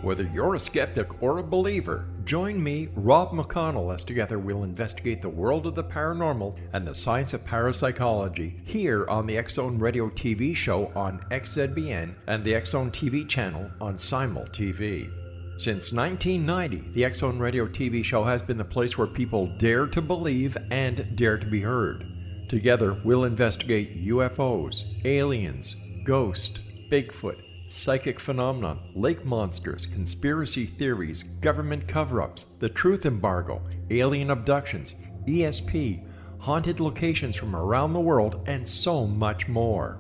Whether you're a skeptic or a believer, join me, Rob McConnell, as together we'll investigate the world of the paranormal and the science of parapsychology here on the X-Zone Radio TV show on XZBN and the X-Zone TV channel on Simul TV. Since 1990, the X-Zone Radio TV show has been the place where people dare to believe and dare to be heard. Together, we'll investigate UFOs, aliens, ghosts, Bigfoot, psychic phenomena, lake monsters, conspiracy theories, government cover-ups, the truth embargo, alien abductions, ESP, haunted locations from around the world, and so much more.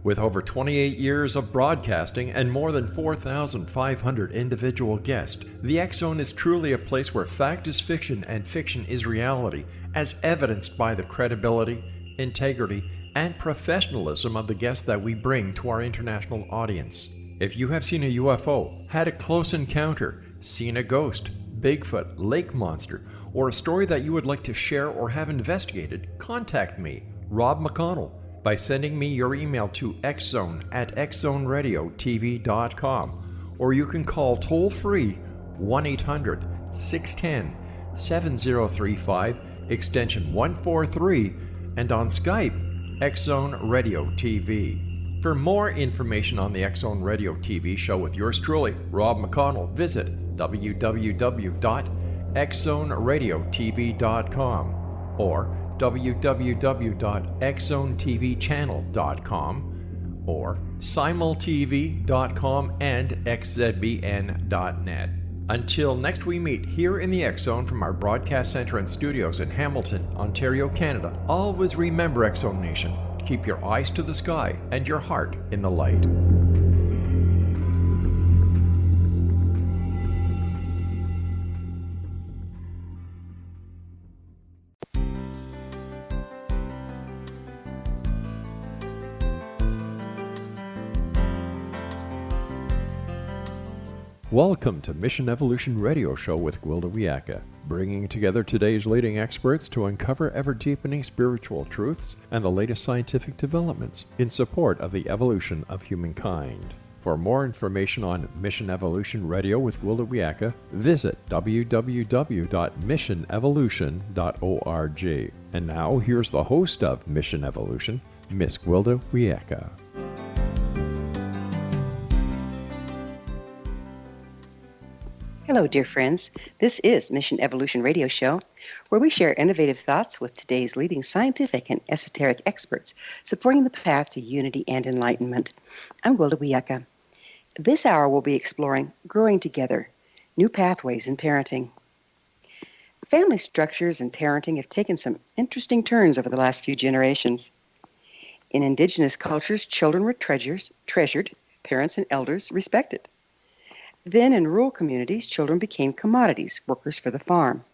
With over 28 years of broadcasting and more than 4,500 individual guests, the X-Zone is truly a place where fact is fiction and fiction is reality, as evidenced by the credibility, integrity, and professionalism of the guests that we bring to our international audience. If you have seen a UFO, had a close encounter, seen a ghost, Bigfoot, lake monster, or a story that you would like to share or have investigated, contact me, Rob McConnell, by sending me your email to xzone@xzoneradiotv.com, or you can call toll-free 1-800-610-7035, extension 143, and on Skype, X-Zone Radio TV. For more information on the X-Zone Radio TV show with yours truly, Rob McConnell, visit www.xzoneradiotv.com or www.xzonetvchannel.com or simultv.com and xzbn.net. Until next we meet here in the X-Zone from our broadcast center and studios in Hamilton, Ontario, Canada, always remember, X-Zone Nation, keep your eyes to the sky and your heart in the light. Welcome to Mission Evolution Radio Show with Gwilda Wiyaka, bringing together today's leading experts to uncover ever-deepening spiritual truths and the latest scientific developments in support of the evolution of humankind. For more information on Mission Evolution Radio with Gwilda Wiyaka, visit www.missionevolution.org. And now, here's the host of Mission Evolution, Miss Gwilda Wiyaka. Hello, dear friends. This is Mission Evolution Radio Show, where we share innovative thoughts with today's leading scientific and esoteric experts, supporting the path to unity and enlightenment. I'm Gwilda Wiyaka. This hour we'll be exploring growing together, new pathways in parenting. Family structures and parenting have taken some interesting turns over the last few generations. In indigenous cultures, children were treasured, parents and elders respected. Then, in rural communities, children became commodities, workers for the farm.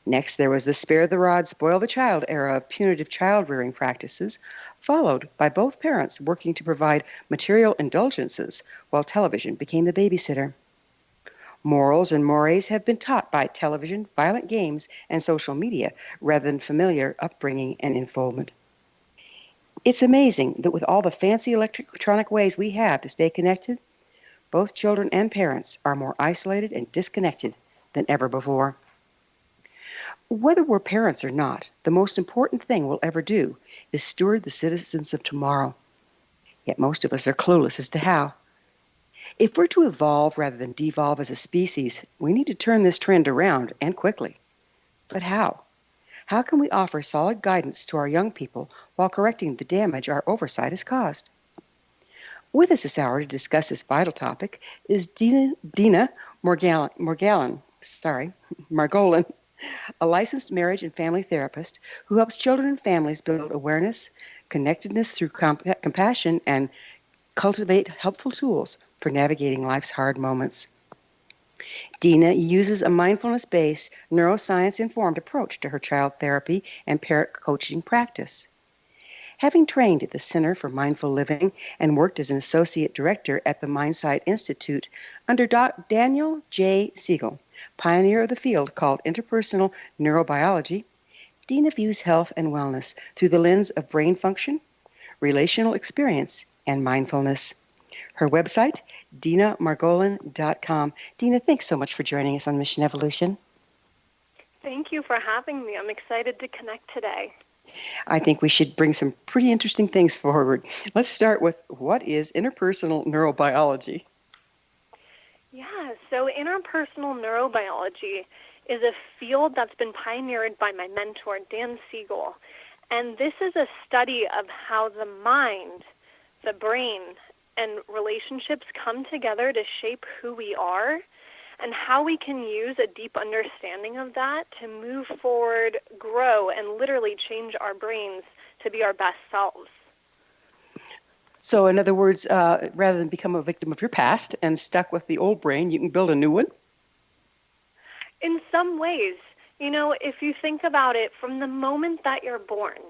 Next, there was the spare the rod, spoil the child era of punitive child-rearing practices, followed by both parents working to provide material indulgences while television became the babysitter. Morals and mores have been taught by television, violent games, and social media rather than familiar upbringing and unfoldment. It's amazing that with all the fancy electronic ways we have to stay connected, both children and parents are more isolated and disconnected than ever before. Whether we're parents or not, the most important thing we'll ever do is steward the citizens of tomorrow. Yet most of us are clueless as to how. If we're to evolve rather than devolve as a species, we need to turn this trend around, and quickly. But how? How can we offer solid guidance to our young people while correcting the damage our oversight has caused? With us this hour to discuss this vital topic is Deena Margolin, a licensed marriage and family therapist who helps children and families build awareness, connectedness through compassion, and cultivate helpful tools for navigating life's hard moments. Deena uses a mindfulness-based, neuroscience-informed approach to her child therapy and parent coaching practice. Having trained at the Center for Mindful Living and worked as an associate director at the Mindsight Institute under Daniel J. Siegel, pioneer of the field called Interpersonal Neurobiology, Deena views health and wellness through the lens of brain function, relational experience, and mindfulness. Her website, DeenaMargolin.com. Deena, thanks so much for joining us on Mission Evolution. Thank you for having me. I'm excited to connect today. I think we should bring some pretty interesting things forward. Let's start with, what is interpersonal neurobiology? Yeah, so interpersonal neurobiology is a field that's been pioneered by my mentor, Dan Siegel. And this is a study of how the mind, the brain, and relationships come together to shape who we are, and how we can use a deep understanding of that to move forward, grow, and literally change our brains to be our best selves. So in other words, rather than become a victim of your past and stuck with the old brain, you can build a new one? In some ways, if you think about it, from the moment that you're born,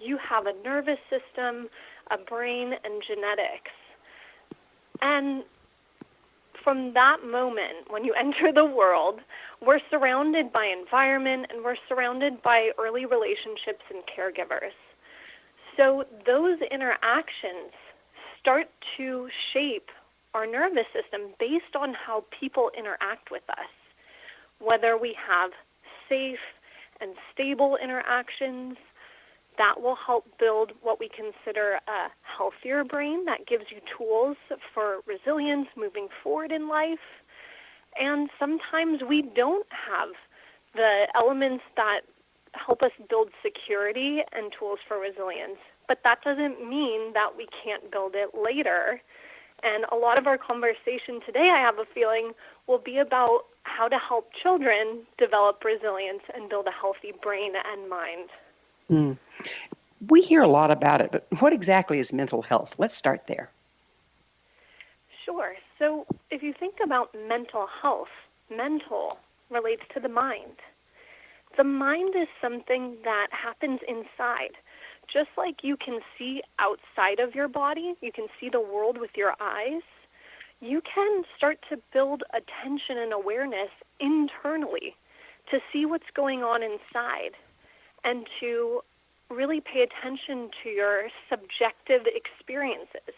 you have a nervous system, a brain, and genetics. And from that moment, when you enter the world, we're surrounded by environment, and we're surrounded by early relationships and caregivers. So those interactions start to shape our nervous system based on how people interact with us, whether we have safe and stable interactions. That will help build what we consider a healthier brain that gives you tools for resilience moving forward in life. And sometimes we don't have the elements that help us build security and tools for resilience. But that doesn't mean that we can't build it later. And a lot of our conversation today, I have a feeling, will be about how to help children develop resilience and build a healthy brain and mind. Mm. We hear a lot about it, but what exactly is mental health? Let's start there. Sure. So if you think about mental health, mental relates to the mind. The mind is something that happens inside. Just like you can see outside of your body, you can see the world with your eyes, you can start to build attention and awareness internally to see what's going on inside, and to really pay attention to your subjective experiences.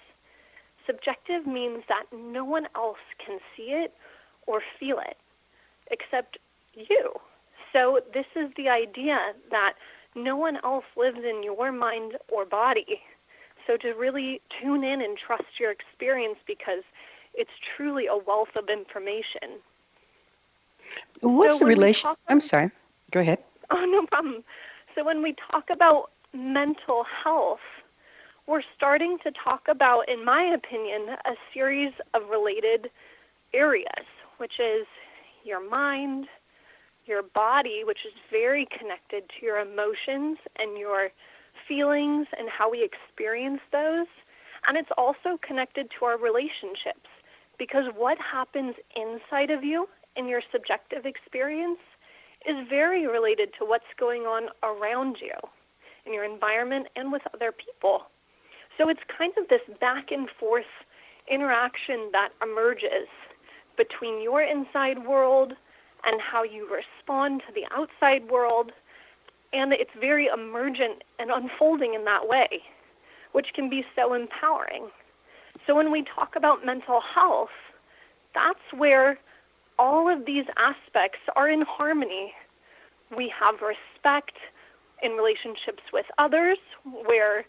Subjective means that no one else can see it or feel it except you. So this is the idea that no one else lives in your mind or body. So to really tune in and trust your experience, because it's truly a wealth of information. What's the relation? I'm sorry. Go ahead. Oh, no problem. So when we talk about mental health, we're starting to talk about, in my opinion, a series of related areas, which is your mind, your body, which is very connected to your emotions and your feelings and how we experience those. And it's also connected to our relationships, because what happens inside of you in your subjective experience is very related to what's going on around you in your environment and with other people. So it's kind of this back and forth interaction that emerges between your inside world and how you respond to the outside world. And it's very emergent and unfolding in that way, which can be so empowering. So when we talk about mental health, that's where all of these aspects are in harmony. We have respect in relationships with others, where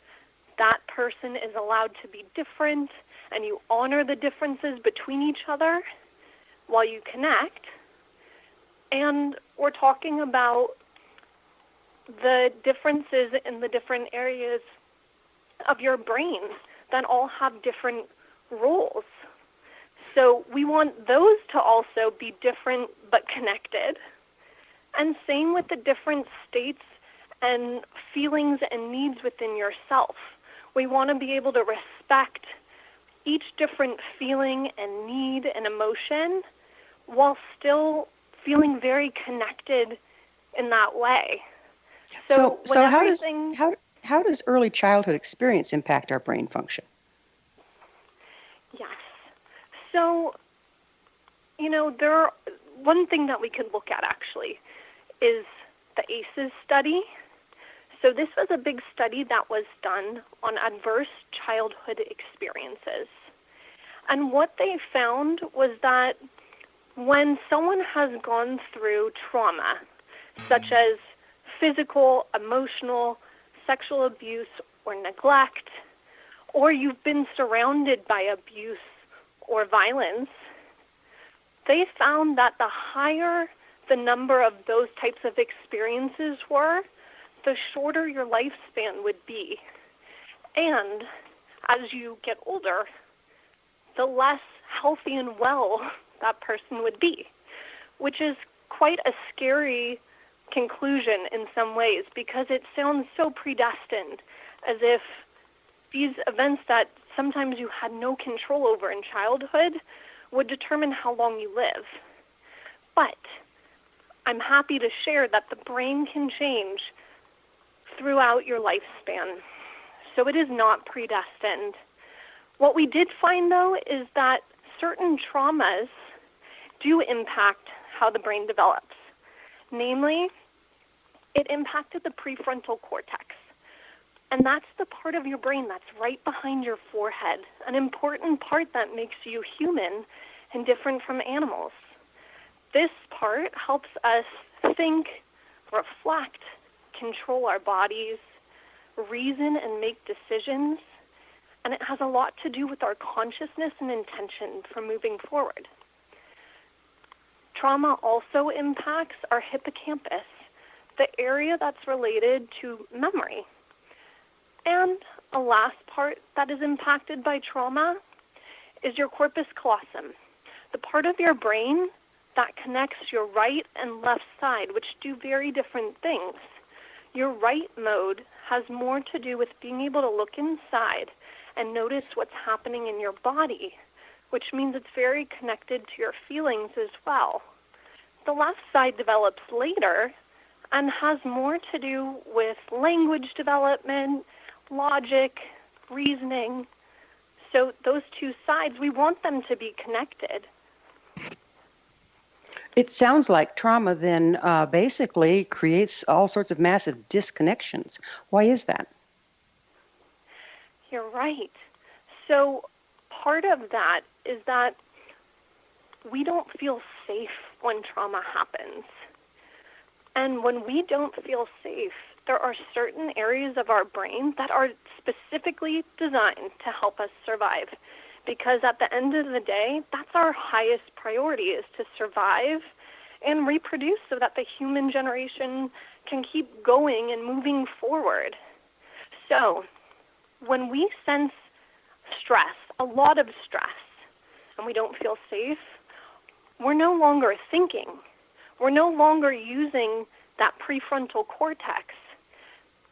that person is allowed to be different, and you honor the differences between each other while you connect. And we're talking about the differences in the different areas of your brain that all have different roles. So we want those to also be different but connected. And same with the different states and feelings and needs within yourself. We want to be able to respect each different feeling and need and emotion while still feeling very connected in that way. So how does early childhood experience impact our brain function? Yes. So, one thing that we could look at actually is the ACEs study. So this was a big study that was done on adverse childhood experiences. And what they found was that when someone has gone through trauma, such as physical, emotional, sexual abuse, or neglect, or you've been surrounded by abuse or violence, they found that the higher the number of those types of experiences were, the shorter your lifespan would be. And as you get older, the less healthy and well that person would be, which is quite a scary conclusion in some ways, because it sounds so predestined, as if these events that sometimes you had no control over in childhood would determine how long you live. But I'm happy to share that the brain can change throughout your lifespan, so it is not predestined. What we did find, though, is that certain traumas do impact how the brain develops. Namely, it impacted the prefrontal cortex. And that's the part of your brain that's right behind your forehead, an important part that makes you human and different from animals. This part helps us think, reflect, control our bodies, reason and make decisions, and it has a lot to do with our consciousness and intention for moving forward. Trauma also impacts our hippocampus, the area that's related to memory. And a last part that is impacted by trauma is your corpus callosum, the part of your brain that connects your right and left side, which do very different things. Your right mode has more to do with being able to look inside and notice what's happening in your body, which means it's very connected to your feelings as well. The left side develops later and has more to do with language development, logic, reasoning. So those two sides, we want them to be connected. It sounds like trauma then basically creates all sorts of massive disconnections. Why is that? You're right. So part of that is that we don't feel safe when trauma happens. And when we don't feel safe, there are certain areas of our brain that are specifically designed to help us survive. Because at the end of the day, that's our highest priority, is to survive and reproduce so that the human generation can keep going and moving forward. So when we sense stress, a lot of stress, and we don't feel safe, we're no longer thinking. We're no longer using that prefrontal cortex.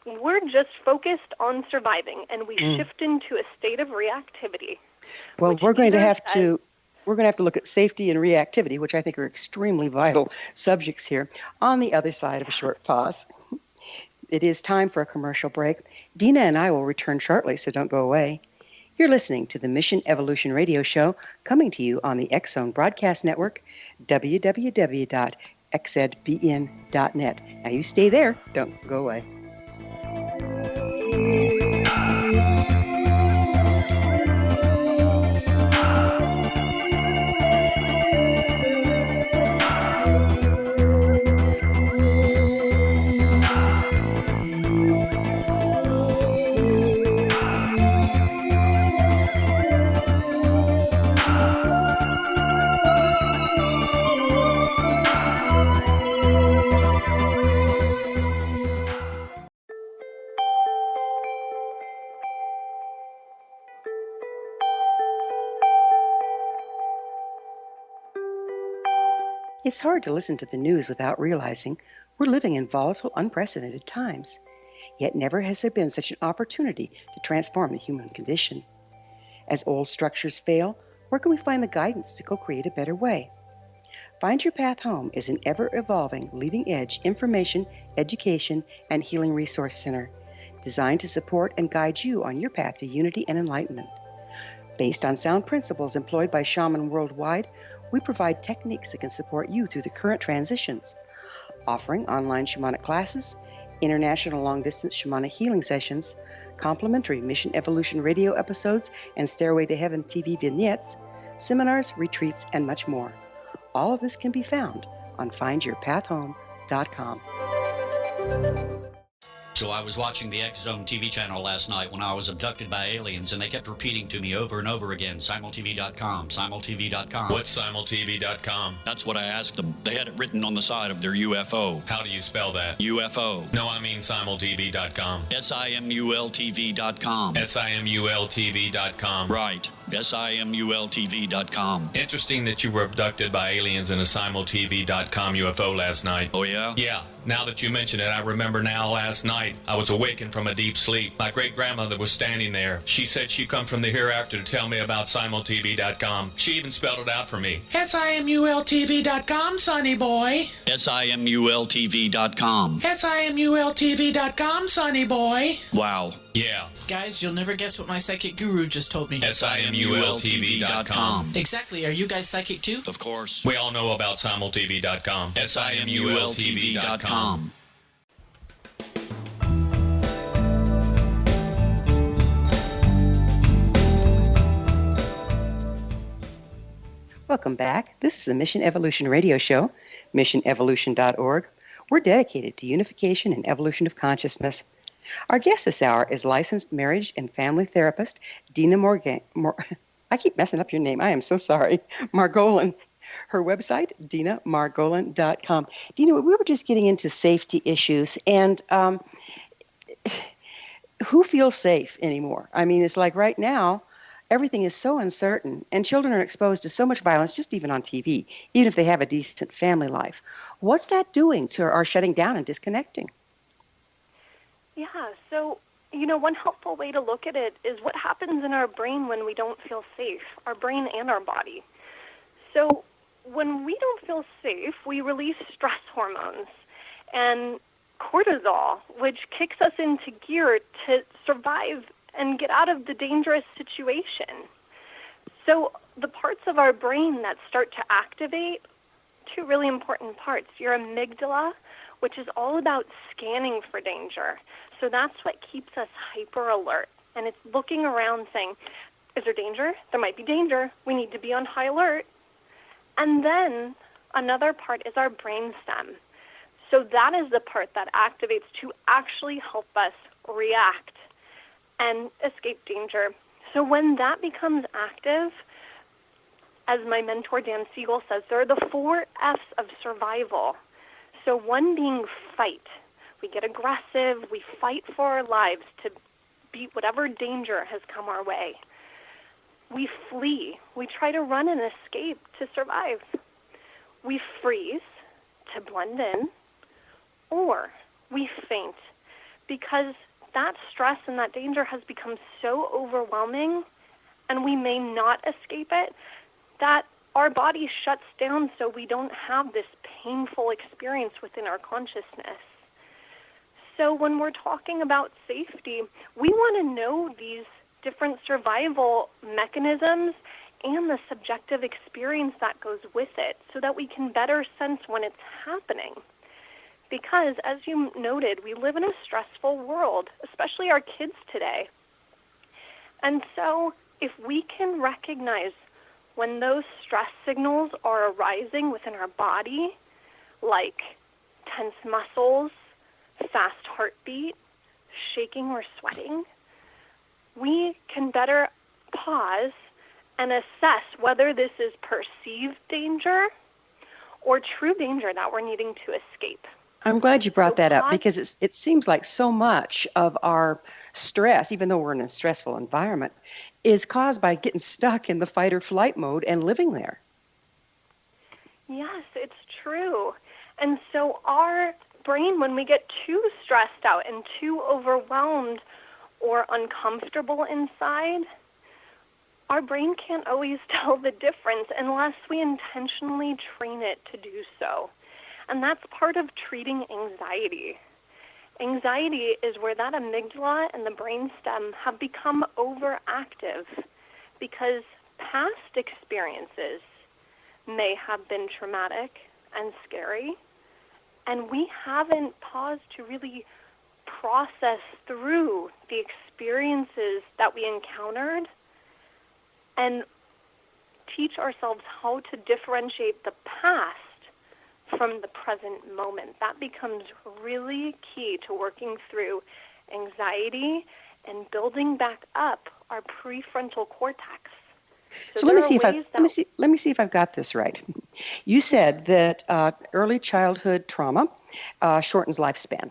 We're just focused on surviving, and we shift into a state of reactivity. Well, we're going to have to look at safety and reactivity, which I think are extremely vital subjects here, on the other side of a short pause. It is time for a commercial break. Deena and I will return shortly, so don't go away. You're listening to the Mission Evolution Radio Show, coming to you on the X-Zone Broadcast Network, www.xzbn.net. Now you stay there, don't go away. It's hard to listen to the news without realizing we're living in volatile, unprecedented times. Yet never has there been such an opportunity to transform the human condition. As old structures fail, where can we find the guidance to co-create a better way? Find Your Path Home is an ever-evolving, leading-edge information, education, and healing resource center designed to support and guide you on your path to unity and enlightenment. Based on sound principles employed by shamans worldwide, we provide techniques that can support you through the current transitions, offering online shamanic classes, international long-distance shamanic healing sessions, complimentary Mission Evolution radio episodes and Stairway to Heaven TV vignettes, seminars, retreats, and much more. All of this can be found on findyourpathhome.com. So I was watching the X Zone TV channel last night when I was abducted by aliens, and they kept repeating to me over and over again, simultv.com, simultv.com. What's simultv.com? That's what I asked them. They had it written on the side of their UFO. How do you spell that? UFO. No, I mean simultv.com. simultv.com. simultv.com. Right. simultv.com. Interesting that you were abducted by aliens in a simultv.com UFO last night. Oh, yeah? Yeah. Now that you mention it, I remember now last night I was awakened from a deep sleep. My great-grandmother was standing there. She said she'd come from the hereafter to tell me about simultv.com. She even spelled it out for me. simultv.com, sonny boy. simultv.com. simultv.com, sonny boy. Wow. Yeah. Guys, you'll never guess what my psychic guru just told me. simultv.com. Exactly. Are you guys psychic too? Of course. We all know about simultv.com. simultv.com. Welcome back. This is the Mission Evolution Radio Show, missionevolution.org. We're dedicated to unification and evolution of consciousness. Our guest this hour is licensed marriage and family therapist Deena I keep messing up your name. I am so sorry. Margolin. Her website, DeenaMargolin.com. Deena, we were just getting into safety issues, and who feels safe anymore? I mean, it's like right now, everything is so uncertain, and children are exposed to so much violence, just even on TV, even if they have a decent family life. What's that doing to our shutting down and disconnecting? Yeah, so, one helpful way to look at it is what happens in our brain when we don't feel safe, our brain and our body. So when we don't feel safe, we release stress hormones and cortisol, which kicks us into gear to survive and get out of the dangerous situation. So the parts of our brain that start to activate, two really important parts, your amygdala, which is all about scanning for danger. So that's what keeps us hyper alert. And it's looking around saying, is there danger? There might be danger. We need to be on high alert. And then another part is our brainstem. So that is the part that activates to actually help us react and escape danger. So when that becomes active, as my mentor Dan Siegel says, there are the 4 F's of survival. So one being fight. We get aggressive, we fight for our lives to beat whatever danger has come our way. We flee. We try to run and escape to survive. We freeze to blend in, or we faint because that stress and that danger has become so overwhelming and we may not escape it that our body shuts down so we don't have this painful experience within our consciousness. So when we're talking about safety, we want to know these different survival mechanisms and the subjective experience that goes with it so that we can better sense when it's happening. Because, as you noted, we live in a stressful world, especially our kids today. And so if we can recognize when those stress signals are arising within our body, like tense muscles, fast heartbeat, shaking or sweating, we can better pause and assess whether this is perceived danger or true danger that we're needing to escape. I'm glad you brought that up because it seems like so much of our stress, even though we're in a stressful environment, is caused by getting stuck in the fight or flight mode and living there. Yes, it's true. And so our brain, when we get too stressed out and too overwhelmed or uncomfortable inside, our brain can't always tell the difference unless we intentionally train it to do so. And that's part of treating anxiety. Anxiety is where that amygdala and the brainstem have become overactive because past experiences may have been traumatic and scary, and we haven't paused to really process through the experiences that we encountered and teach ourselves how to differentiate the past from the present moment. That becomes really key to working through anxiety and building back up our prefrontal cortex. So let me see if I've got this right. You said that early childhood trauma shortens lifespan.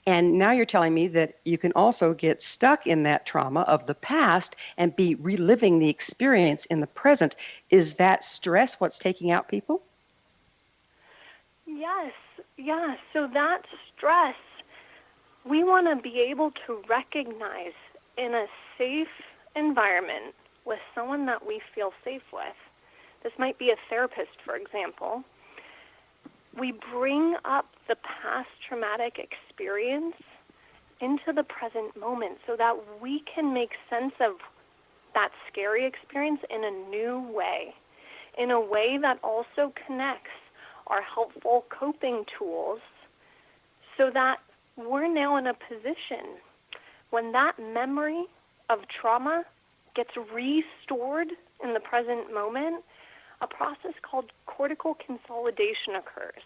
And now you're telling me that you can also get stuck in that trauma of the past and be reliving the experience in the present. Is that stress what's taking out people? Yes. So that stress, we want to be able to recognize in a safe environment with someone that we feel safe with. This might be a therapist, for example. We bring up the past traumatic experience into the present moment so that we can make sense of that scary experience in a new way, in a way that also connects our helpful coping tools so that we're now in a position when that memory of trauma gets restored in the present moment, a process called cortical consolidation occurs.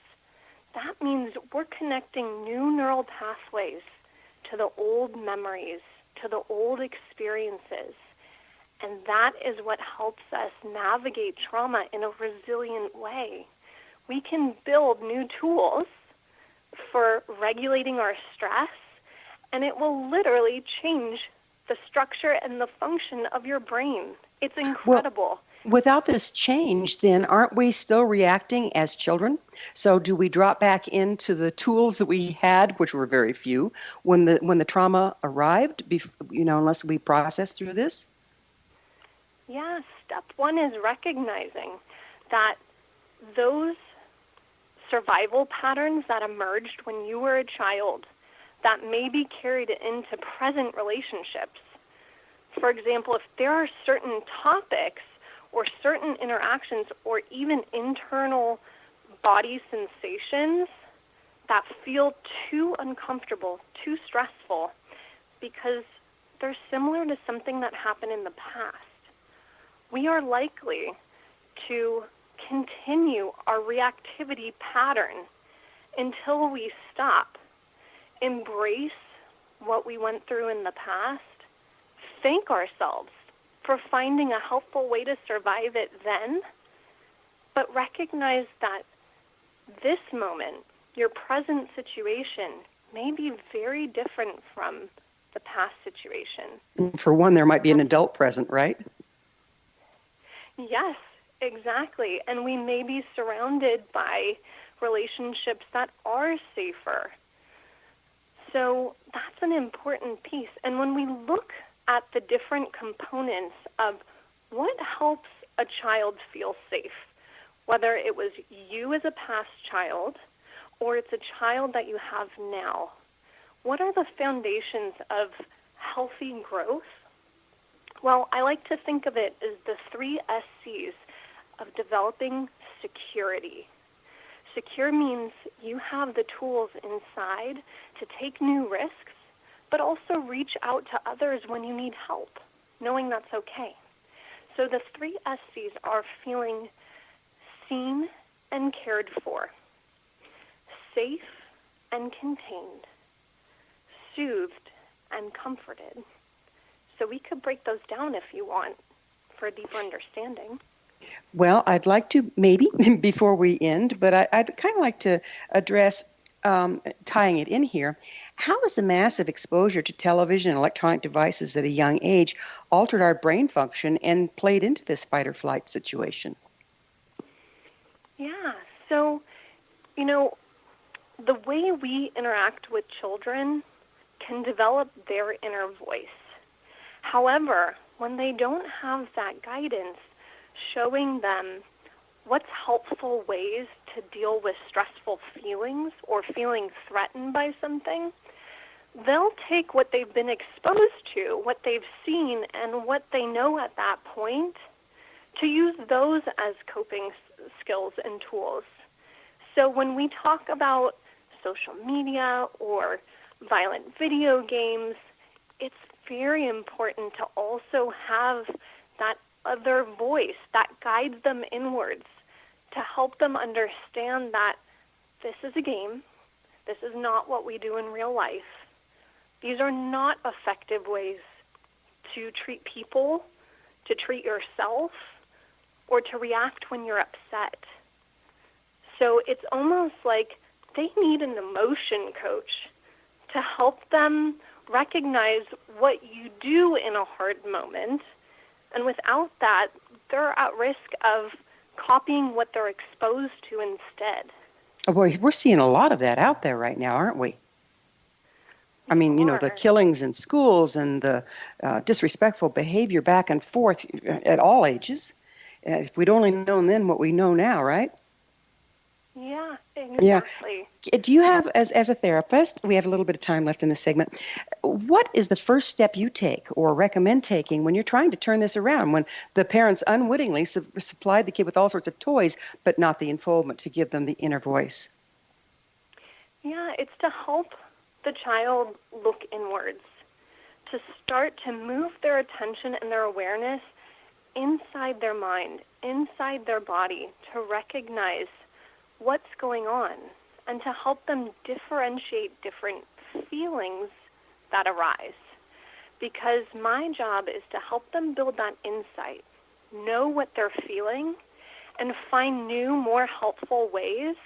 That means we're connecting new neural pathways to the old memories, to the old experiences. And that is what helps us navigate trauma in a resilient way. We can build new tools for regulating our stress, and it will literally change the structure and the function of your brain. It's incredible. Well, without this change, then aren't we still reacting as children? So do we drop back into the tools that we had, which were very few, when the trauma arrived, unless we process through this? Yeah, step one is recognizing that those survival patterns that emerged when you were a child that may be carried into present relationships. For example, if there are certain topics or certain interactions or even internal body sensations that feel too uncomfortable, too stressful, because they're similar to something that happened in the past, we are likely to continue our reactivity pattern until we stop, embrace what we went through in the past, thank ourselves for finding a helpful way to survive it then, but recognize that this moment, your present situation, may be very different from the past situation. For one, there might be an adult present, right? Yes, exactly. And we may be surrounded by relationships that are safer. So that's an important piece. And when we look at the different components of what helps a child feel safe, whether it was you as a past child or it's a child that you have now, what are the foundations of healthy growth? Well, I like to think of it as the 3 SCs of developing security. Secure means you have the tools inside to take new risks, but also reach out to others when you need help, knowing that's okay. So the 3 SCs are feeling seen and cared for, safe and contained, soothed and comforted. So we could break those down if you want for a deeper understanding. Well, I'd like to maybe before we end, but I'd kind of like to address tying it in here. How has the massive exposure to television and electronic devices at a young age altered our brain function and played into this fight or flight situation? Yeah, so, the way we interact with children can develop their inner voice. However, when they don't have that guidance showing them what's helpful ways to deal with stressful feelings or feeling threatened by something, they'll take what they've been exposed to, what they've seen, and what they know at that point to use those as coping skills and tools. So when we talk about social media or violent video games, it's very important to also have that other voice that guides them inwards to help them understand that this is a game. This is not what we do in real life. These are not effective ways to treat people, to treat yourself, or to react when you're upset. So it's almost like they need an emotion coach to help them recognize what you do in a hard moment. And without that, they're at risk of copying what they're exposed to instead. Oh boy, we're seeing a lot of that out there right now, aren't we? I mean, you know, the killings in schools and the disrespectful behavior back and forth at all ages. If we'd only known then what we know now, right? Yeah, exactly. Yeah. Do you have, as a therapist, we have a little bit of time left in this segment, what is the first step you take or recommend taking when you're trying to turn this around, when the parents unwittingly supplied the kid with all sorts of toys, but not the unfoldment to give them the inner voice? Yeah, it's to help the child look inwards, to start to move their attention and their awareness inside their mind, inside their body, to recognize what's going on and to help them differentiate different feelings that arise. Because my job is to help them build that insight, know what they're feeling, and find new, more helpful ways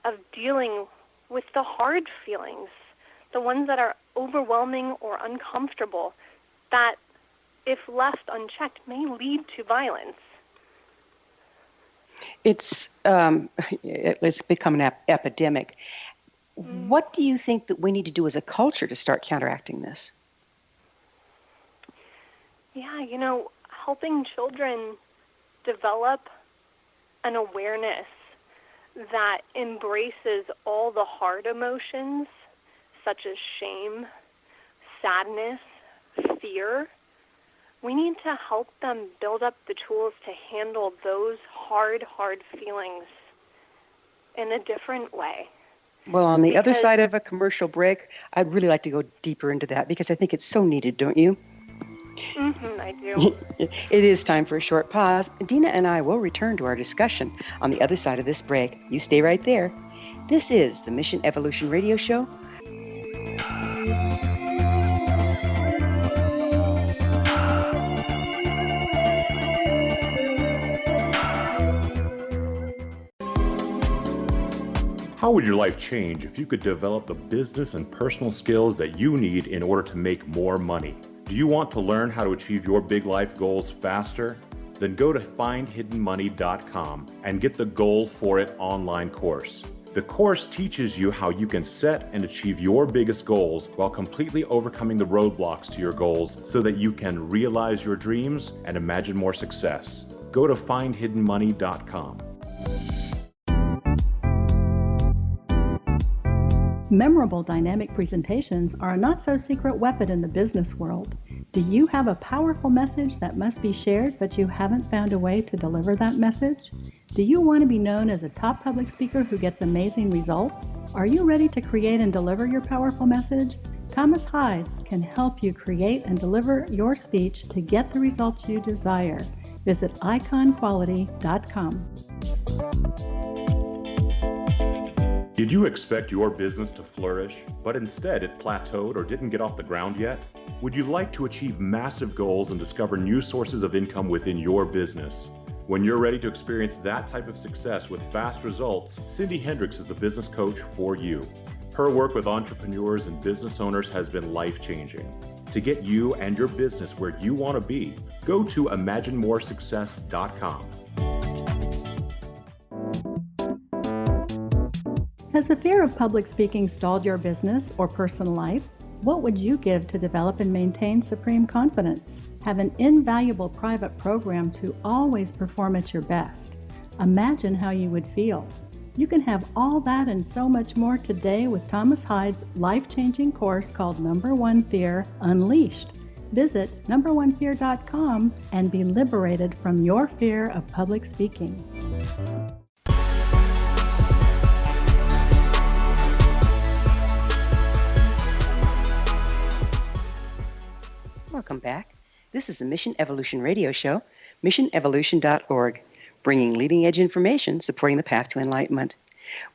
of dealing with the hard feelings, the ones that are overwhelming or uncomfortable, that if left unchecked may lead to violence. It's become an epidemic. What do you think that we need to do as a culture to start counteracting this? Yeah, you know, helping children develop an awareness that embraces all the hard emotions, such as shame, sadness, fear. We need to help them build up the tools to handle those hard feelings in a different way. Well, on the other side of a commercial break, I'd really like to go deeper into that because I think it's so needed, don't you? Mm-hmm, I do. It is time for a short pause. Deena and I will return to our discussion on the other side of this break. You stay right there. This is the Mission Evolution Radio Show. How would your life change if you could develop the business and personal skills that you need in order to make more money? Do you want to learn how to achieve your big life goals faster? Then go to findhiddenmoney.com and get the Goal for It online course. The course teaches you how you can set and achieve your biggest goals while completely overcoming the roadblocks to your goals so that you can realize your dreams and imagine more success. Go to findhiddenmoney.com. Memorable dynamic presentations are a not-so-secret weapon in the business world. Do you have a powerful message that must be shared, but you haven't found a way to deliver that message? Do you want to be known as a top public speaker who gets amazing results? Are you ready to create and deliver your powerful message? Thomas Hides can help you create and deliver your speech to get the results you desire. Visit iconquality.com. Did you expect your business to flourish, but instead it plateaued or didn't get off the ground yet? Would you like to achieve massive goals and discover new sources of income within your business? When you're ready to experience that type of success with fast results, Cindy Hendricks is the business coach for you. Her work with entrepreneurs and business owners has been life-changing. To get you and your business where you want to be, go to imaginemoresuccess.com. Has the fear of public speaking stalled your business or personal life? What would you give to develop and maintain supreme confidence? Have an invaluable private program to always perform at your best. Imagine how you would feel. You can have all that and so much more today with Thomas Hides' life-changing course called Number One Fear Unleashed. Visit numberonefear.com and be liberated from your fear of public speaking. welcome back. This is the Mission Evolution Radio Show, missionevolution.org, bringing leading-edge information supporting the path to enlightenment.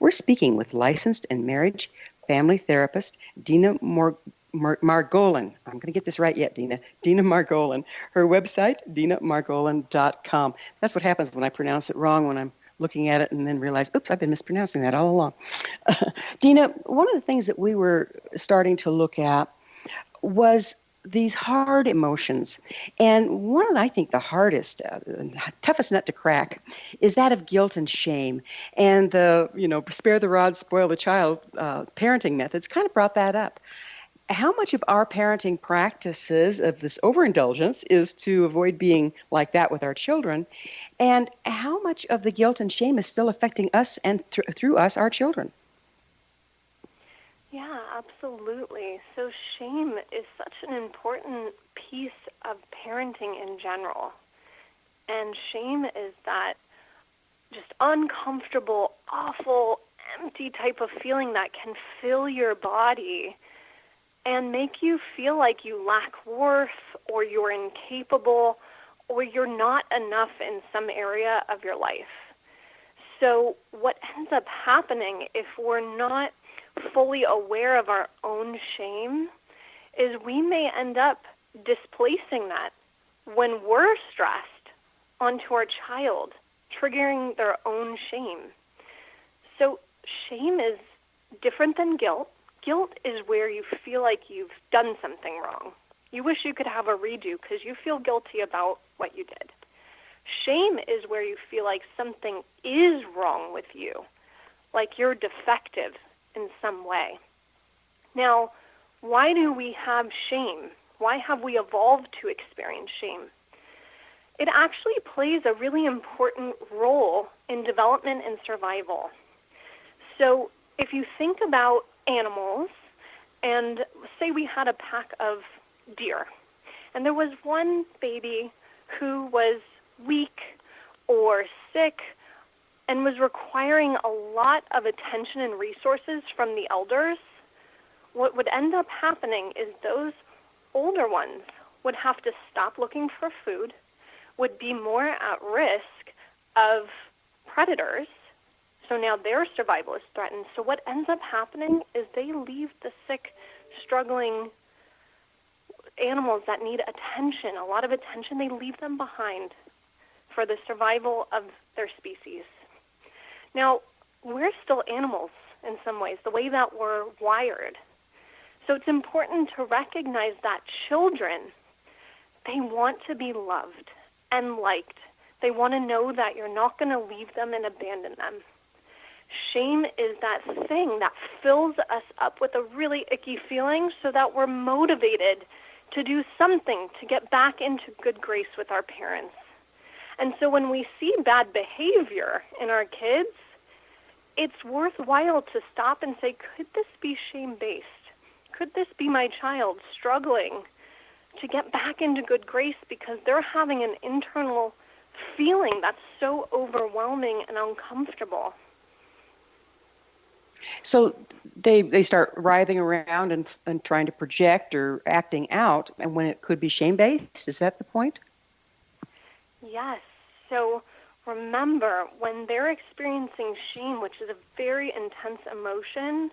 We're speaking with licensed and marriage family therapist Deena Margolin. I'm going to get this right yet, Deena. Deena Margolin. Her website, DeenaMargolin.com. That's what happens when I pronounce it wrong, when I'm looking at it and then realize, oops, I've been mispronouncing that all along. Deena, one of the things that we were starting to look at was these hard emotions. And one of, I think, the hardest, toughest nut to crack is that of guilt and shame. And the, spare the rod, spoil the child parenting methods kind of brought that up. How much of our parenting practices of this overindulgence is to avoid being like that with our children? And how much of the guilt and shame is still affecting us and through us, our children? Yeah, absolutely. So shame is such an important piece of parenting in general. And shame is that just uncomfortable, awful, empty type of feeling that can fill your body and make you feel like you lack worth, or you're incapable, or you're not enough in some area of your life. So what ends up happening if we're not fully aware of our own shame is we may end up displacing that when we're stressed onto our child, triggering their own shame. So shame is different than guilt. Guilt is where you feel like you've done something wrong. You wish you could have a redo because you feel guilty about what you did. Shame is where you feel like something is wrong with you, like you're defective in some way. Now, why do we have shame? Why have we evolved to experience shame? It actually plays a really important role in development and survival. So if you think about animals, and say we had a pack of deer, and there was one baby who was weak or sick and was requiring a lot of attention and resources from the elders, what would end up happening is those older ones would have to stop looking for food, would be more at risk of predators, so now their survival is threatened. So what ends up happening is they leave the sick, struggling animals that need attention, a lot of attention, they leave them behind for the survival of their species. Now, we're still animals in some ways, the way that we're wired. So it's important to recognize that children, they want to be loved and liked. They want to know that you're not going to leave them and abandon them. Shame is that thing that fills us up with a really icky feeling so that we're motivated to do something to get back into good grace with our parents. And so when we see bad behavior in our kids, it's worthwhile to stop and say, could this be shame-based? Could this be my child struggling to get back into good grace because they're having an internal feeling that's so overwhelming and uncomfortable? So they start writhing around and trying to project or acting out, and when it could be shame-based? Is that the point? Yes. So remember, when they're experiencing shame, which is a very intense emotion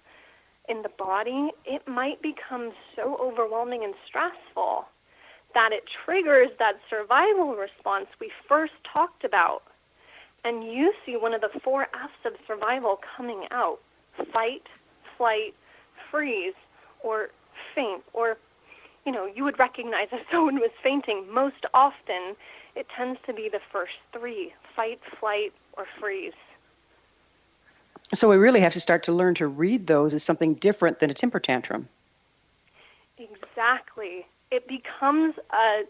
in the body, it might become so overwhelming and stressful that it triggers that survival response we first talked about. And you see one of the 4 F's of survival coming out: fight, flight, freeze, or faint. Or, you would recognize if someone was fainting. Most often, it tends to be the first 3, fight, flight, or freeze. So we really have to start to learn to read those as something different than a temper tantrum. Exactly. It becomes a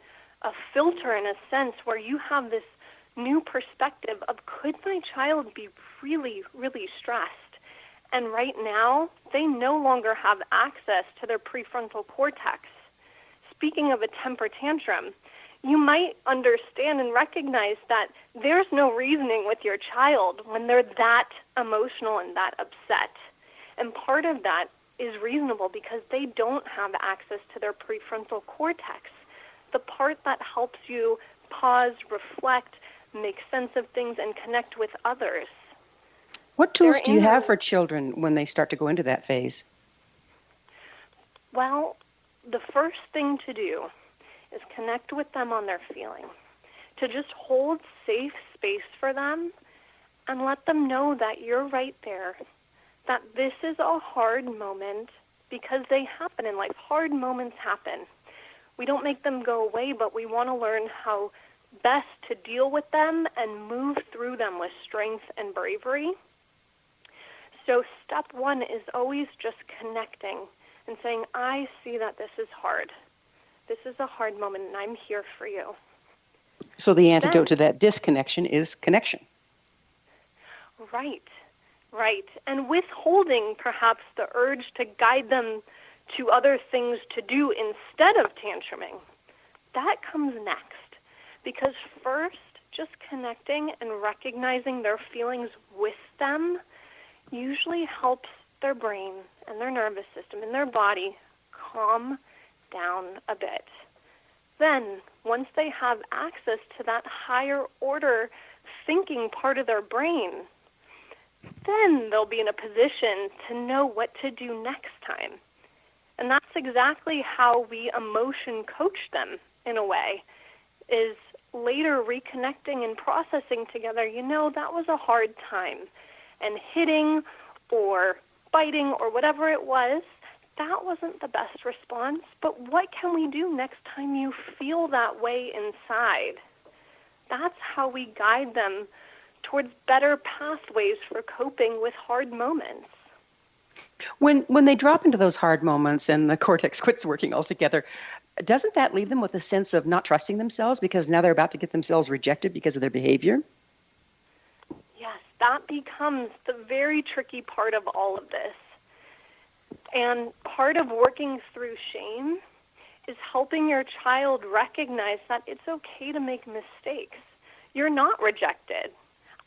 filter in a sense where you have this new perspective of, could my child be really, really stressed? And right now, they no longer have access to their prefrontal cortex. Speaking of a temper tantrum, you might understand and recognize that there's no reasoning with your child when they're that emotional and that upset. And part of that is reasonable because they don't have access to their prefrontal cortex the part that helps you pause, reflect, make sense of things, and connect with others. What tools do you have for children when they start to go into that phase? Well, the first thing to do is connect with them on their feeling, to just hold safe space for them and let them know that you're right there, that this is a hard moment because they happen in life. Hard moments happen. We don't make them go away, but we want to learn how best to deal with them and move through them with strength and bravery. So step one is always just connecting and saying, I see that this is hard. This is a hard moment, and I'm here for you. So the antidote to that disconnection is connection. Right, right. And withholding perhaps the urge to guide them to other things to do instead of tantruming, that comes next. Because first, just connecting and recognizing their feelings with them usually helps their brain and their nervous system and their body calm down a bit. Then, once they have access to that higher order thinking part of their brain, then they'll be in a position to know what to do next time. And that's exactly how we emotion coach them in a way, is later reconnecting and processing together, that was a hard time. And hitting or biting or whatever it was, that wasn't the best response. But what can we do next time you feel that way inside? That's how we guide them towards better pathways for coping with hard moments. When they drop into those hard moments and the cortex quits working altogether, doesn't that leave them with a sense of not trusting themselves because now they're about to get themselves rejected because of their behavior? Yes, that becomes the very tricky part of all of this. And part of working through shame is helping your child recognize that it's okay to make mistakes. You're not rejected.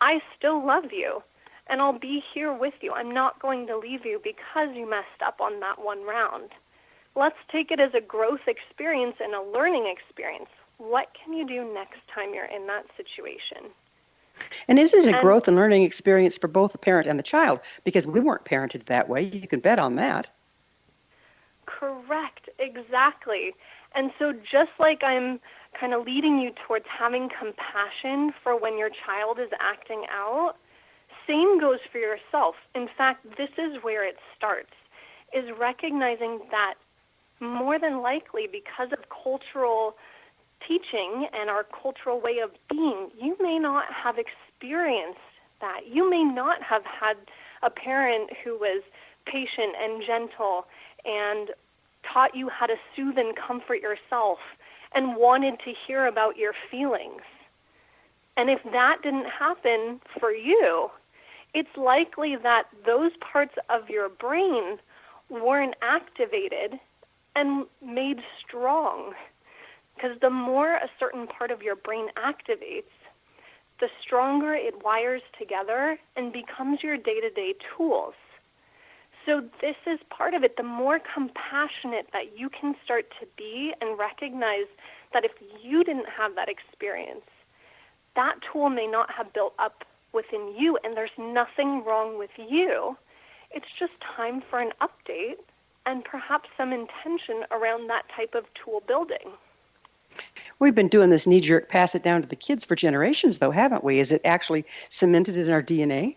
I still love you, and I'll be here with you. I'm not going to leave you because you messed up on that one round. Let's take it as a growth experience and a learning experience. What can you do next time you're in that situation? And isn't it a growth and learning experience for both the parent and the child? Because we weren't parented that way. You can bet on that. Correct, exactly. And so just like I'm kind of leading you towards having compassion for when your child is acting out, same goes for yourself. In fact, this is where it starts, is recognizing that more than likely because of cultural teaching and our cultural way of being, you may not have experienced that. You may not have had a parent who was patient and gentle and taught you how to soothe and comfort yourself and wanted to hear about your feelings. And if that didn't happen for you, it's likely that those parts of your brain weren't activated and made strong. Because the more a certain part of your brain activates, the stronger it wires together and becomes your day-to-day tools. So this is part of it. The more compassionate that you can start to be and recognize that if you didn't have that experience, that tool may not have built up within you, and there's nothing wrong with you. It's just time for an update and perhaps some intention around that type of tool building. We've been doing this knee-jerk pass it down to the kids for generations, though, haven't we? Is it actually cemented in our DNA?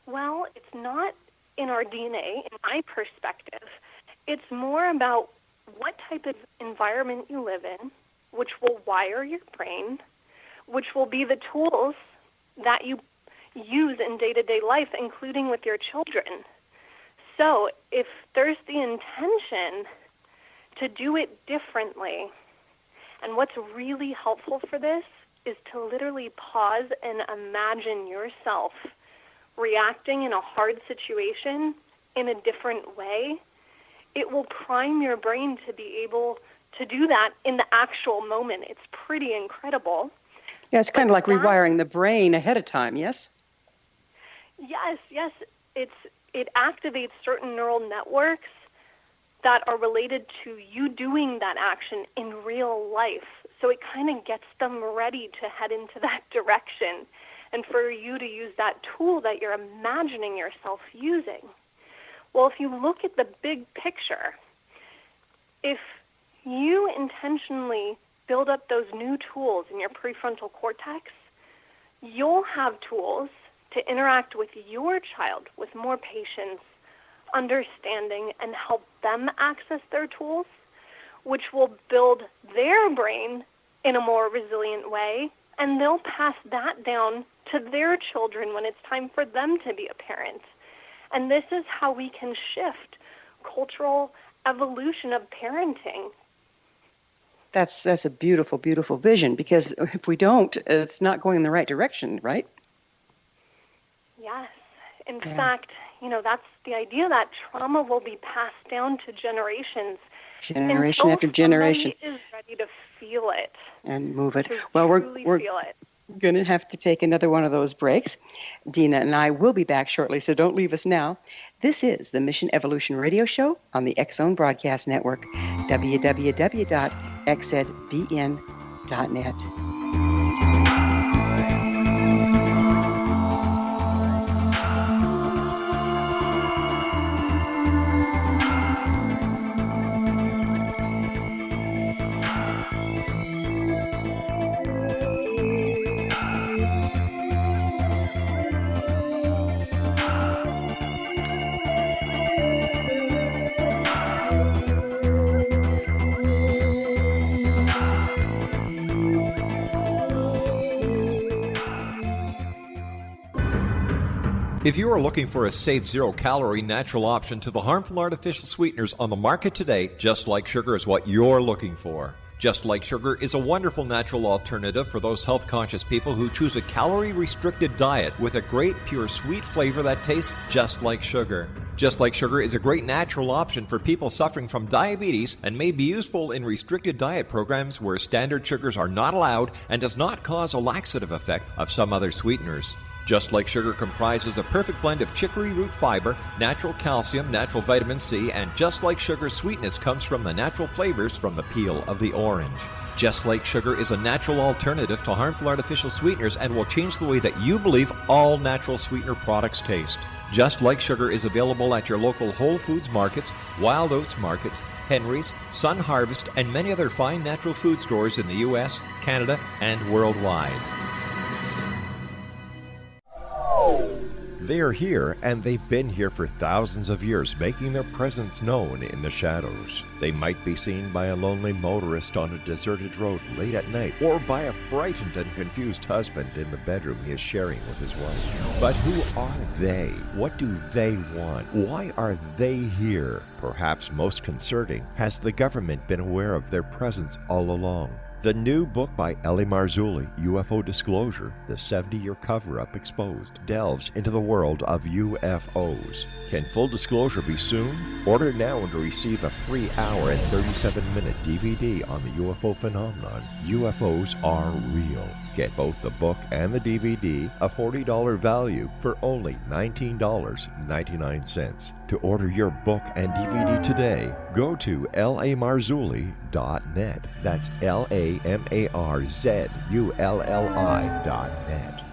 Well, it's not in our DNA, in my perspective. It's more about what type of environment you live in, which will wire your brain, which will be the tools that you use in day-to-day life, including with your children. So if there's the intention to do it differently, and what's really helpful for this is to literally pause and imagine yourself reacting in a hard situation in a different way, it will prime your brain to be able to do that in the actual moment. It's pretty incredible. Yeah, it's kind of like rewiring the brain ahead of time, yes? Yes. It activates certain neural networks that are related to you doing that action in real life. So it kind of gets them ready to head into that direction and for you to use that tool that you're imagining yourself using. Well, if you look at the big picture, if you intentionally build up those new tools in your prefrontal cortex, you'll have tools to interact with your child with more patience, understanding, and help them access their tools, which will build their brain in a more resilient way, and they'll pass that down to their children when it's time for them to be a parent. And this is how we can shift cultural evolution of parenting. That's a beautiful, beautiful vision, because if we don't, it's not going in the right direction, right? Yes. In fact, that's the idea, that trauma will be passed down to generations. Generation after generation. Somebody is ready to feel it. And move it. To Well, truly we're feel it. going to have to take another one of those breaks. Deena and I will be back shortly, so don't leave us now. This is the Mission Evolution Radio Show on the X-Zone Broadcast Network, www.xzbn.net. If you are looking for a safe, zero-calorie natural option to the harmful artificial sweeteners on the market today, Just Like Sugar is what you're looking for. Just Like Sugar is a wonderful natural alternative for those health-conscious people who choose a calorie-restricted diet with a great, pure, sweet flavor that tastes just like sugar. Just Like Sugar is a great natural option for people suffering from diabetes and may be useful in restricted diet programs where standard sugars are not allowed and does not cause a laxative effect of some other sweeteners. Just Like Sugar comprises a perfect blend of chicory root fiber, natural calcium, natural vitamin C, and Just Like Sugar's sweetness comes from the natural flavors from the peel of the orange. Just Like Sugar is a natural alternative to harmful artificial sweeteners and will change the way that you believe all natural sweetener products taste. Just Like Sugar is available at your local Whole Foods markets, Wild Oats markets, Henry's, Sun Harvest, and many other fine natural food stores in the U.S., Canada, and worldwide. They are here, and they've been here for thousands of years, making their presence known in the shadows. They might be seen by a lonely motorist on a deserted road late at night, or by a frightened and confused husband in the bedroom he is sharing with his wife. But who are they? What do they want? Why are they here? Perhaps most concerning, has the government been aware of their presence all along? The new book by Ellie Marzulli, UFO Disclosure, the 70-year cover-up exposed, delves into the world of UFOs. Can full disclosure be soon? Order now and receive a free hour and 37-minute DVD on the UFO phenomenon. UFOs are real. Get both the book and the DVD, a $40 value, for only $19.99. To order your book and DVD today, go to lamarzulli.net. That's LAMARZULLI.net.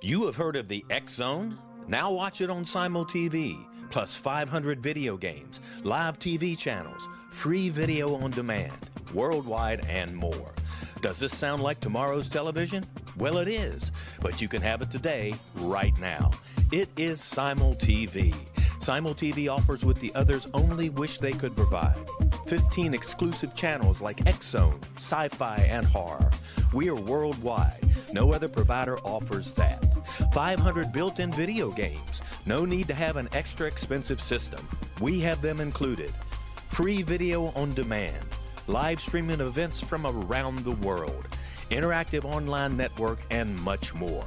You have heard of the X-Zone? Now watch it on Simul TV, plus 500 video games, live TV channels, free video on demand, worldwide, and more. Does this sound like tomorrow's television? Well, it is, but you can have it today, right now. It is Simul TV. Simul TV offers what the others only wish they could provide. 15 exclusive channels like X-Zone, Sci-Fi, and Horror. We are worldwide. No other provider offers that. 500 built-in video games. No need to have an extra expensive system. We have them included. Free video on demand. Live streaming events from around the world, interactive online network, and much more.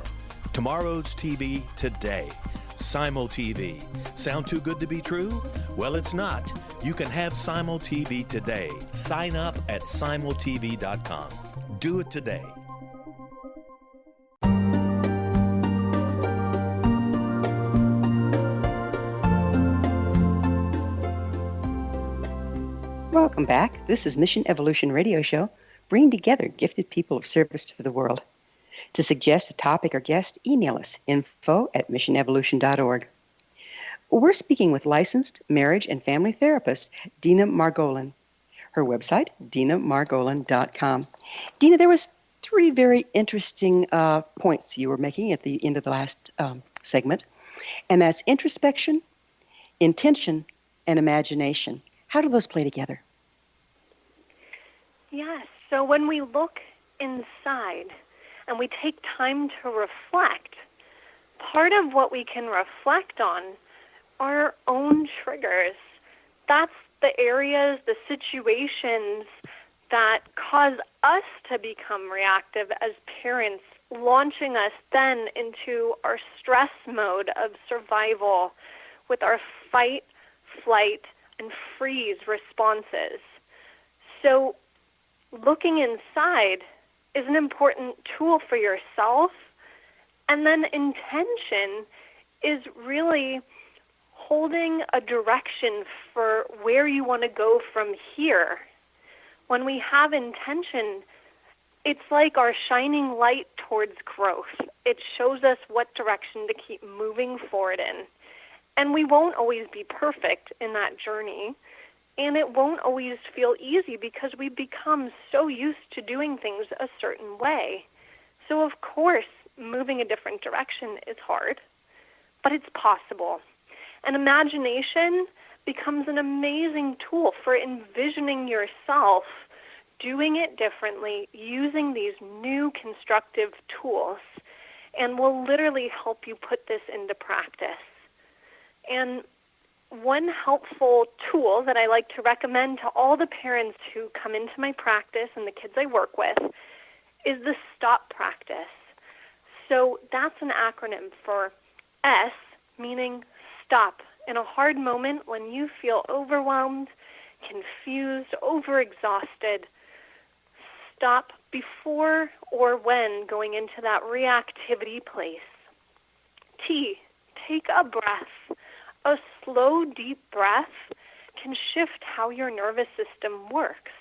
Tomorrow's TV today. Simul TV. Sound too good to be true? Well, it's not. You can have Simul TV today. Sign up at simultv.com. Do it today. Welcome back. This is Mission Evolution Radio Show, bringing together gifted people of service to the world. To suggest a topic or guest, email us, info@missionevolution.org. We're speaking with licensed marriage and family therapist Deena Margolin. Her website, DeenaMargolin.com. Deena, there was 3 very interesting points you were making at the end of the last segment, and that's introspection, intention, and imagination. How do those play together? Yes, so when we look inside and we take time to reflect, part of what we can reflect on are our own triggers. That's the areas, the situations that cause us to become reactive as parents, launching us then into our stress mode of survival with our fight, flight, and freeze responses. So looking inside is an important tool for yourself. And then intention is really holding a direction for where you want to go from here. When we have intention, it's like our shining light towards growth. It shows us what direction to keep moving forward in. And we won't always be perfect in that journey, and it won't always feel easy because we become so used to doing things a certain way. So of course, moving a different direction is hard, but it's possible. And imagination becomes an amazing tool for envisioning yourself doing it differently, using these new constructive tools, and will literally help you put this into practice. And one helpful tool that I like to recommend to all the parents who come into my practice and the kids I work with is the STOP practice. So that's an acronym for S, meaning stop. In a hard moment when you feel overwhelmed, confused, overexhausted, stop before or when going into that reactivity place. T, take a breath. A slow, deep breath can shift how your nervous system works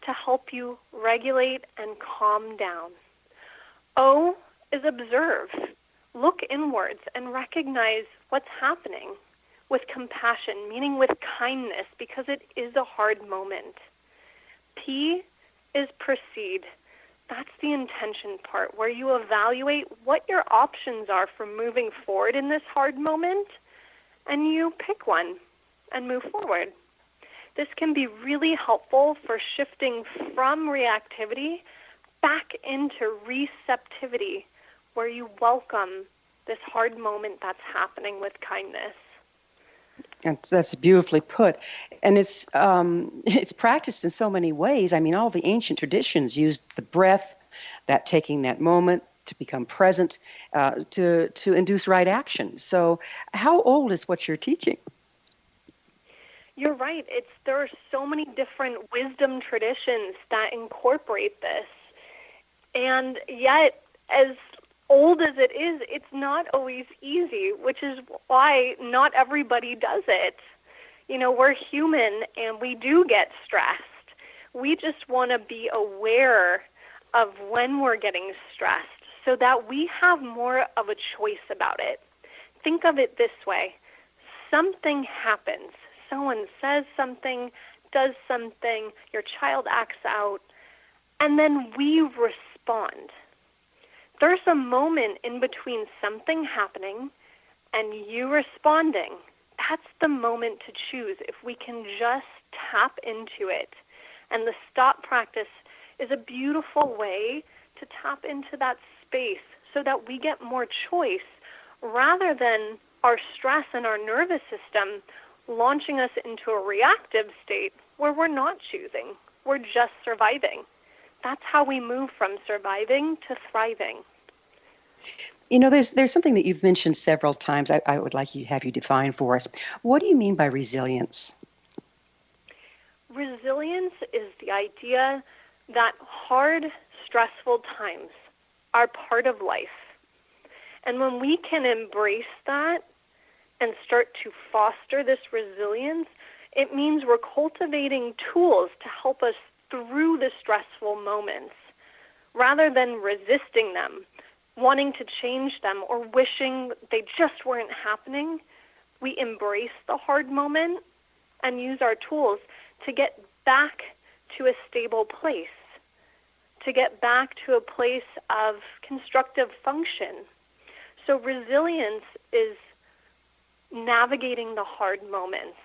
to help you regulate and calm down. O is observe. Look inwards and recognize what's happening with compassion, meaning with kindness, because it is a hard moment. P is proceed. That's the intention part, where you evaluate what your options are for moving forward in this hard moment, and you pick one and move forward. This can be really helpful for shifting from reactivity back into receptivity, where you welcome this hard moment that's happening with kindness. And that's beautifully put. And it's practiced in so many ways. I mean, all the ancient traditions used the breath, that taking that moment to become present, to induce right action. So how old is what you're teaching? You're right. There are so many different wisdom traditions that incorporate this. And yet, as old as it is, it's not always easy, which is why not everybody does it. You know, we're human and we do get stressed. We just want to be aware of when we're getting stressed so that we have more of a choice about it. Think of it this way. Something happens. Someone says something, does something, your child acts out, and then we respond. There's a moment in between something happening and you responding. That's the moment to choose if we can just tap into it. And the stop practice is a beautiful way to tap into that space so that we get more choice rather than our stress and our nervous system launching us into a reactive state where we're not choosing. We're just surviving. That's how we move from surviving to thriving. You know, there's something that you've mentioned several times I would like to have you define for us. What do you mean by resilience? Resilience is the idea that hard, stressful times are part of life. And when we can embrace that and start to foster this resilience, It means we're cultivating tools to help us through the stressful moments rather than resisting them, wanting to change them, or wishing they just weren't happening. We embrace the hard moment and use our tools to get back to a stable place, to get back to a place of constructive function. So resilience is navigating the hard moments.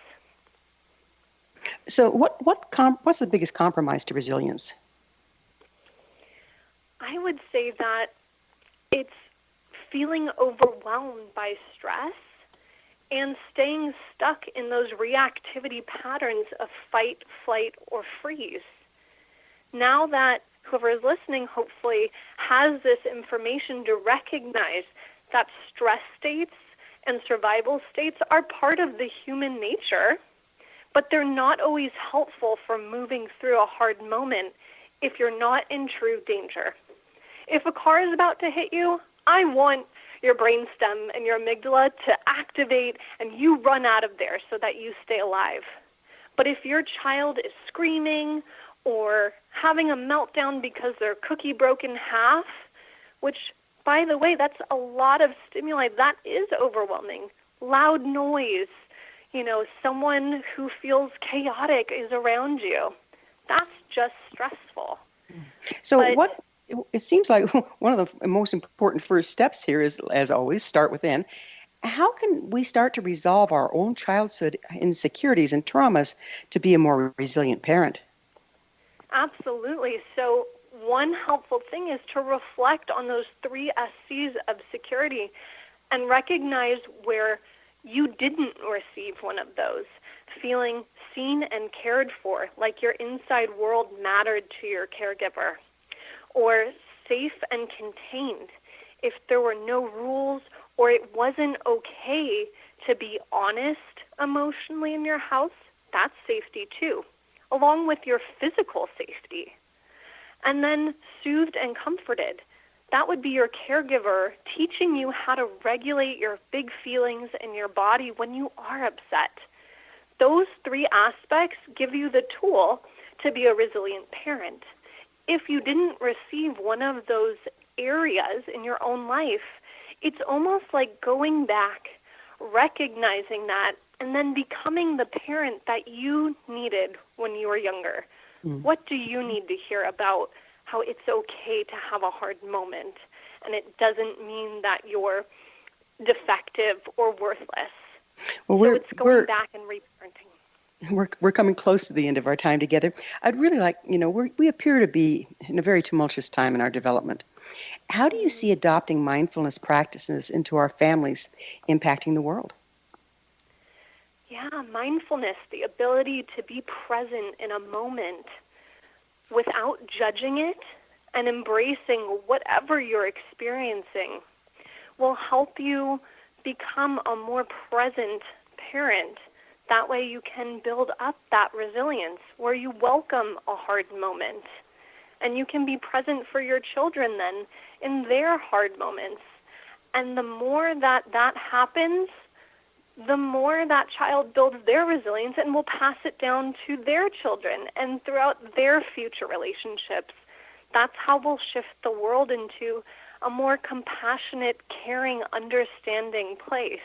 So what's the biggest compromise to resilience? I would say that it's feeling overwhelmed by stress and staying stuck in those reactivity patterns of fight, flight, or freeze. Now that whoever is listening hopefully has this information to recognize that stress states and survival states are part of the human nature, but they're not always helpful for moving through a hard moment if you're not in true danger. If a car is about to hit you, I want your brainstem and your amygdala to activate and you run out of there so that you stay alive. But if your child is screaming or having a meltdown because their cookie broke in half, which, by the way, that's a lot of stimuli, that is overwhelming. Loud noise, someone who feels chaotic is around you. That's just stressful. So it seems like one of the most important first steps here is, as always, start within. How can we start to resolve our own childhood insecurities and traumas to be a more resilient parent? Absolutely. So one helpful thing is to reflect on those 3 SCs of security and recognize where you didn't receive one of those, feeling seen and cared for, like your inside world mattered to your caregiver, or safe and contained, if there were no rules or it wasn't okay to be honest emotionally in your house, that's safety too, along with your physical safety. And then soothed and comforted. That would be your caregiver teaching you how to regulate your big feelings in your body when you are upset. Those 3 aspects give you the tool to be a resilient parent. If you didn't receive one of those areas in your own life, it's almost like going back, recognizing that, and then becoming the parent that you needed when you were younger. What do you need to hear about how it's okay to have a hard moment, and it doesn't mean that you're defective or worthless? Well, so it's going back and reparenting. We're coming close to the end of our time together. I'd really like, we appear to be in a very tumultuous time in our development. How do you see adopting mindfulness practices into our families impacting the world? Yeah, mindfulness, the ability to be present in a moment without judging it and embracing whatever you're experiencing, will help you become a more present parent. That way you can build up that resilience where you welcome a hard moment. And you can be present for your children then in their hard moments. And the more that happens, the more that child builds their resilience and will pass it down to their children and throughout their future relationships. That's how we'll shift the world into a more compassionate, caring, understanding place.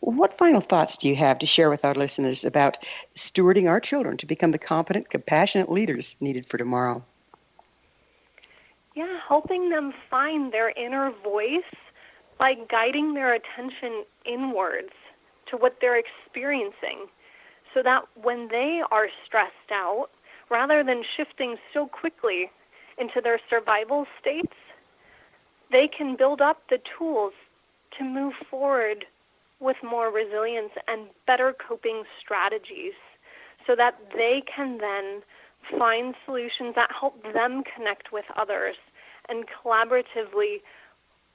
What final thoughts do you have to share with our listeners about stewarding our children to become the competent, compassionate leaders needed for tomorrow? Yeah, helping them find their inner voice by guiding their attention inwards to what they're experiencing, so that when they are stressed out, rather than shifting so quickly into their survival states, they can build up the tools to move forward with more resilience and better coping strategies, so that they can then find solutions that help them connect with others and collaboratively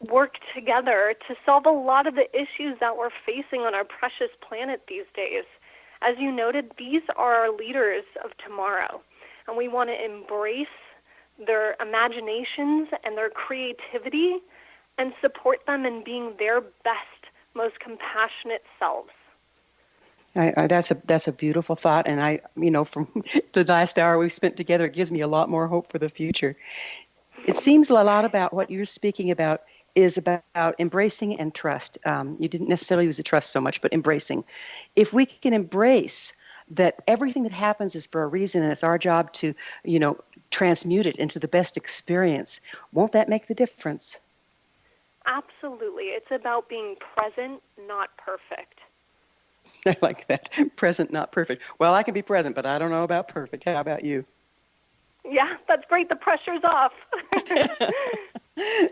work together to solve a lot of the issues that we're facing on our precious planet these days. As you noted, these are our leaders of tomorrow, and we want to embrace their imaginations and their creativity and support them in being their best, most compassionate selves. That's a beautiful thought, and from the last hour we've spent together, it gives me a lot more hope for the future. It seems a lot about what you're speaking about is about embracing and trust. You didn't necessarily use the trust so much, but embracing. If we can embrace that everything that happens is for a reason, and it's our job to, transmute it into the best experience, won't that make the difference? Absolutely. It's about being present, not perfect. I like that. Present, not perfect. Well, I can be present, but I don't know about perfect. How about you? Yeah, that's great. The pressure's off.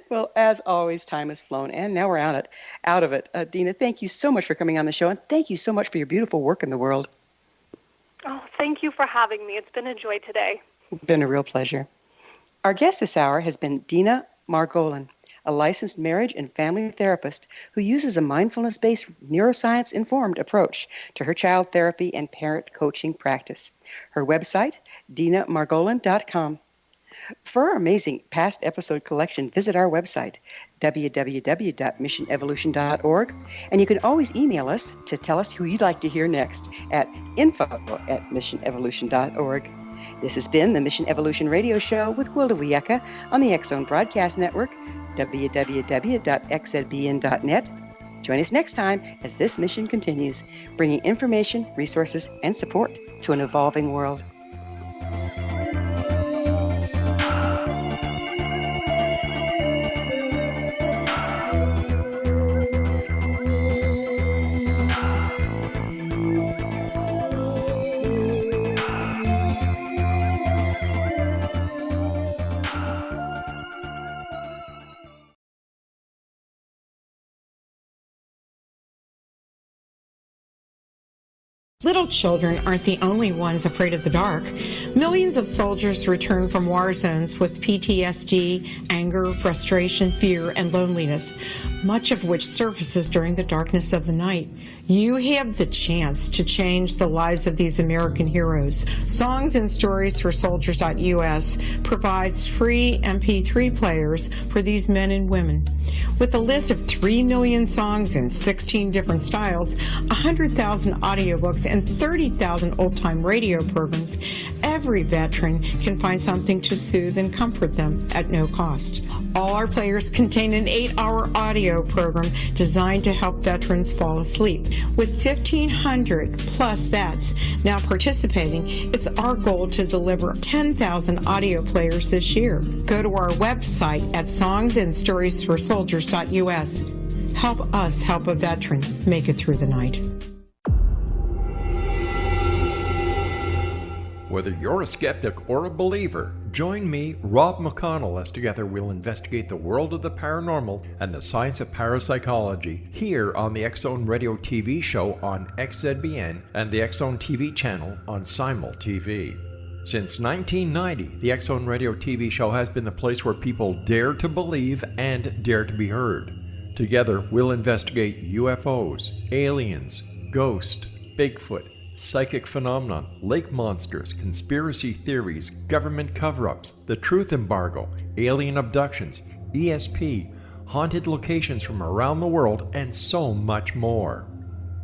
Well, as always, time has flown, and now we're out of it. Deena, thank you so much for coming on the show, and thank you so much for your beautiful work in the world. Oh, thank you for having me. It's been a joy today. It's been a real pleasure. Our guest this hour has been Deena Margolin, a licensed marriage and family therapist who uses a mindfulness-based, neuroscience-informed approach to her child therapy and parent coaching practice. Her website, DeenaMargolin.com. For our amazing past episode collection, visit our website, www.missionevolution.org, and you can always email us to tell us who you'd like to hear next at info@missionevolution.org. This has been the Mission Evolution Radio Show with Gwilda Wiyaka on the X Zone Broadcast Network, www.xzbn.net. Join us next time as this mission continues, bringing information, resources, and support to an evolving world. Little children aren't the only ones afraid of the dark. Millions of soldiers return from war zones with PTSD, anger, frustration, fear, and loneliness, much of which surfaces during the darkness of the night. You have the chance to change the lives of these American heroes. Songs and Stories for Soldiers.us provides free MP3 players for these men and women. With a list of 3 million songs in 16 different styles, 100,000 audiobooks, and 30,000 old-time radio programs, every veteran can find something to soothe and comfort them at no cost. All our players contain an 8-hour audio program designed to help veterans fall asleep. With 1,500 plus vets now participating, it's our goal to deliver 10,000 audio players this year. Go to our website at songsandstoriesforsoldiers.us. Help us help a veteran make it through the night. Whether you're a skeptic or a believer, join me, Rob McConnell, as together we'll investigate the world of the paranormal and the science of parapsychology here on the X Zone Radio TV show on XZBN and the X Zone TV channel on Simul TV. Since 1990, the X Zone Radio TV show has been the place where people dare to believe and dare to be heard. Together, we'll investigate UFOs, aliens, ghosts, Bigfoot, psychic phenomenon, lake monsters, conspiracy theories, government cover-ups, the truth embargo, alien abductions, ESP, haunted locations from around the world, and so much more.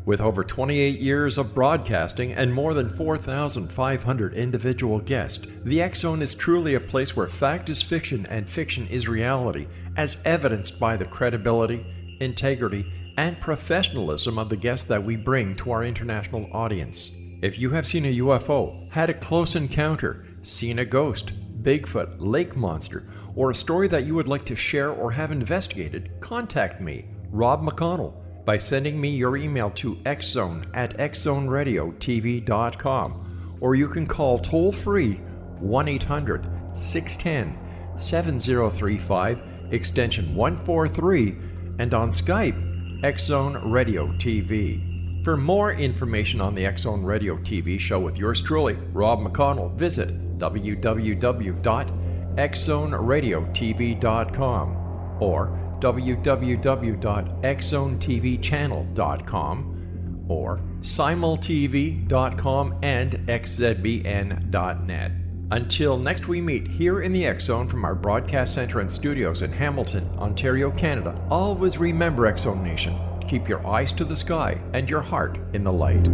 With over 28 years of broadcasting and more than 4,500 individual guests, the X Zone is truly a place where fact is fiction and fiction is reality, as evidenced by the credibility, integrity, and professionalism of the guests that we bring to our international audience. If you have seen a UFO, had a close encounter, seen a ghost, Bigfoot, lake monster, or a story that you would like to share or have investigated, contact me, Rob McConnell, by sending me your email to xzone@xzoneradiotv.com, or you can call toll-free 1-800-610-7035, extension 143, and on Skype, X Zone Radio TV. For more information on the X Zone Radio TV show with yours truly, Rob McConnell, visit www.xzoneradiotv.com or www.xzonetvchannel.com or simultv.com and xzbn.net. Until next we meet here in the X Zone from our broadcast center and studios in Hamilton, Ontario, Canada, always remember, X Zone Nation, keep your eyes to the sky and your heart in the light.